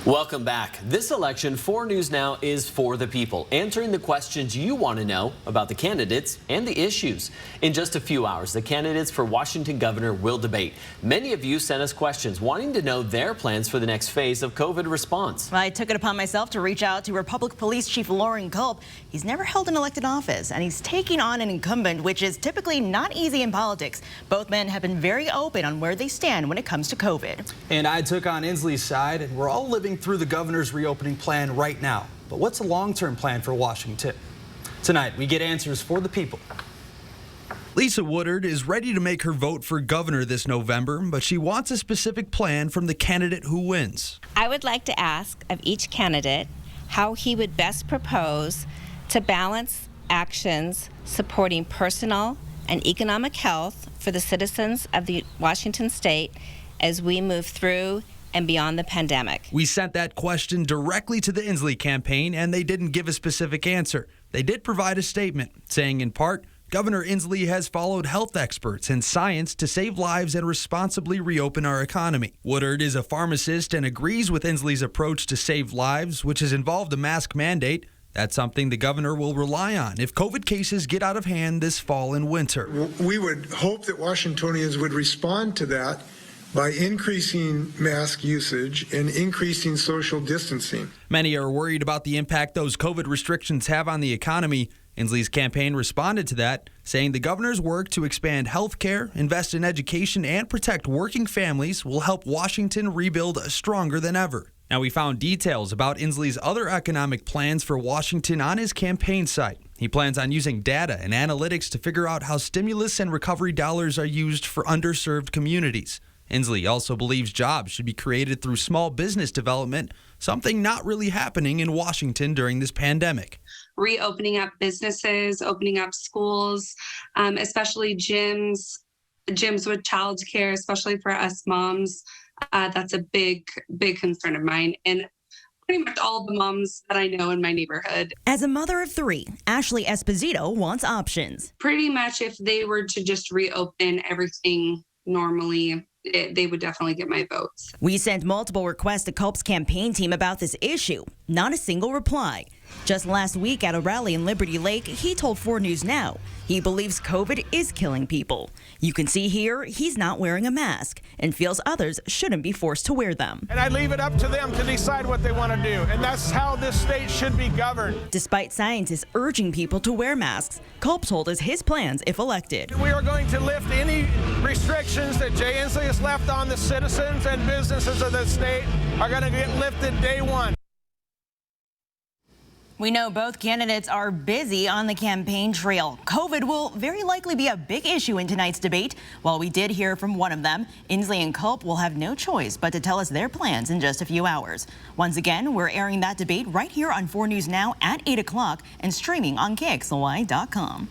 Welcome back. This election, 4 News Now is for the people, answering the questions you want to know about the candidates and the issues. In just a few hours, the candidates for Washington governor will debate. Many of you sent us questions wanting to know their plans for the next phase of COVID response. I took it upon myself to reach out to Republic Police Chief Wong. He's never held an elected office, and he's taking on an incumbent, which is typically not easy in politics. Both men have been very open on where they stand when it comes to COVID. And I took on Inslee's side, and we're all living through the governor's reopening plan right now. But what's the long-term plan for Washington? Tonight, we get answers for the people. Lisa Woodard is ready to make her vote for governor this November, but she wants a specific plan from the candidate who wins. I would like to ask of each candidate how he would best propose to balance actions supporting personal and economic health for the citizens of the Washington state as we move through and beyond the pandemic. We sent that question directly to the Inslee campaign, and they didn't give a specific answer. They did provide a statement saying, in part, Governor Inslee has followed health experts and science to save lives and responsibly reopen our economy. Woodard is a pharmacist and agrees with Inslee's approach to save lives, which has involved a mask mandate. That's something the governor will rely on if COVID cases get out of hand this fall and winter. We would hope that Washingtonians would respond to that by increasing mask usage and increasing social distancing. Many are worried about the impact those COVID restrictions have on the economy. Inslee's campaign responded to that, saying the governor's work to expand health care, invest in education, and protect working families will help Washington rebuild stronger than ever. Now, we found details about Inslee's other economic plans for Washington on his campaign site. He plans on using data and analytics to figure out how stimulus and recovery dollars are used for underserved communities. Inslee also believes jobs should be created through small business development, something not really happening in Washington during this pandemic. Reopening up businesses, opening up schools, especially gyms with childcare, especially for us moms. That's a big concern of mine. And pretty much all the moms that I know in my neighborhood. As a mother of 3, Ashley Esposito wants options. Pretty much if they were to just reopen everything normally, they would definitely get my votes. We sent multiple requests to Culp's campaign team about this issue. Not a single reply. Just last week at a rally in Liberty Lake, he told 4 News Now he believes COVID is killing people. You can see here he's not wearing a mask and feels others shouldn't be forced to wear them. And I leave it up to them to decide what they want to do. And that's how this state should be governed. Despite scientists urging people to wear masks, Culp told us his plans if elected. We are going to lift any restrictions that Jay Inslee has left on the citizens and businesses of the state are going to get lifted day one. We know both candidates are busy on the campaign trail. COVID will very likely be a big issue in tonight's debate. While we did hear from one of them, Inslee and Culp will have no choice but to tell us their plans in just a few hours. Once again, we're airing that debate right here on 4 News Now at 8 o'clock and streaming on KXLY.com.